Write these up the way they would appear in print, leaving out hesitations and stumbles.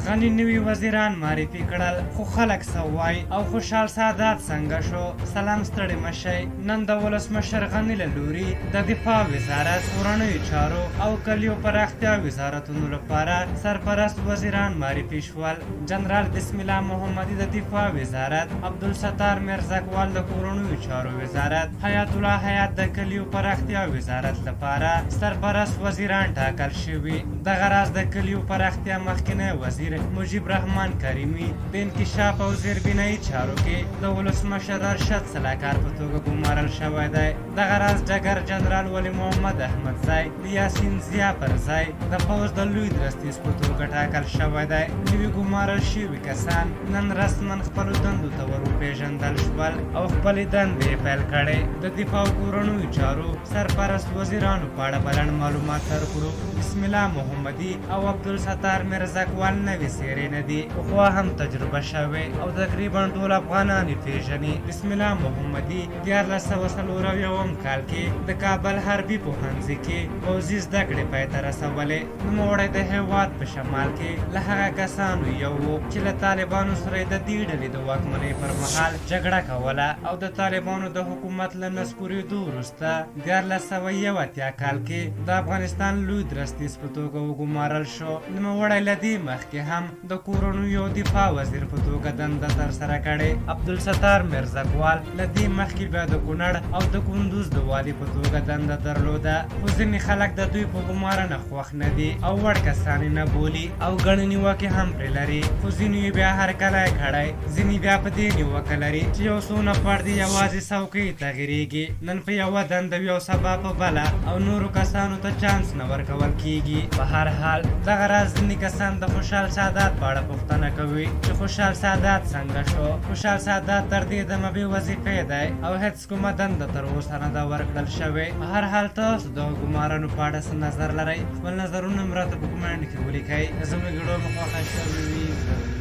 غني نوي وزیران معرفي کړل خو خلک سوای او خوشحال سادات څنګه شو. سلام ستړي مشي. نن د ولسمشر غني له لوري د دفاع وزارت، کورنیو چارو او کلیو پراختیا وزارتونو لپاره سرپرست وزیران معرفي شول. جنرال بسم الله محمدي د دفاع وزارت، عبدالستار میرزکوال د کورنیو چارو وزارت، حیات الله حیات د کلیو پراختیا وزارت لپاره سرپرست وزیران ټاکل شوي. دغه راز د کلیو پراختیا مخکنی وزیر مجيب رحمان کریمي د انکشاف او زیربنایي چارو کې د ولسمشر ارشد سلاکار په توګه ګمارل شوی دی. دغه راز ډګر جنرال ولی محمد احمدزی د یاسین ضیا پر ځای د پوځ د لوی درستیز په توګه ټاکل شوی دی. نوي ګمارل شوي کسان نن رسما خپلو دندو ته ور وپېژندل شول او خپلې دندې پیل کړې. د دفاع او کورنیو چارو سرپرست وزیرانو په اړه به لنډ معلومات درکړو. بسم الله محمدي او عبدالستار میرزکوال نوې څېرې نه دي، پخوا هم تجربه شوې او تقریبا ټول افغانان یې پېژني. بسم الله محمدي 1440 کال کې د کابل حربي پوهنځي کې پوځي زده کړې پای ته رسولې. نوموړی د هېواد په شمال کې له هغه کسانو یو و چې له طالبانو سره یې د دې ډلې د واکمنۍ پر مهال جګړه کوله او د طالبانو د حکومت له نسکورېدو وروسته 1480 کال کې د افغانستان لوی درستیز په توګه وګمارل شو. نوموړی له دې مخکې هم د کورنیو دفاع وزیر په توګه دنده ترسره کړې. عبدالستار میرزکوال له دې مخکې بیا د کونړ او د کندوز د والي په توګه دنده درلوده، خو ځینې خلک د دوی په ګمارنه خوښ نه دي او وړ کسان یې نه بولي او ګڼې نیوکې هم پرې لري. خو ځینو یې بیا هرکلی کړی، ځینې بیا په دې نیوکه لري چې یو څو نفر دې یوازې څوکۍ تغیرېږي، نن په یوه دنده وي او سبا په بله، او نورو کسانو ته چانس نه ورکول کیږي. په هر حال دغه راز ځینې کسان د خوشحال سادات په اړه پوښتنه کوي چې خوشحال سادات څنګه شو. خوشحال سادات تر دې دمه بې وظیفې دی او هېڅ کومه دنده تر اوسه نه ده ورکړل شوې. په هر حال تاسو د ګمارنو په اړه څه نظر لرئ؟ خپل نظرونه هم راته په کمنټ کې ولیکئ. زموږ ویډیو مو خوښه شوې وي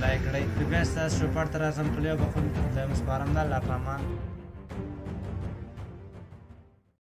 لایک کړئ. بیا ستاسو شوپړ ته راځم، په لیو بخښنې خدای مو سپارم. د الله په امان.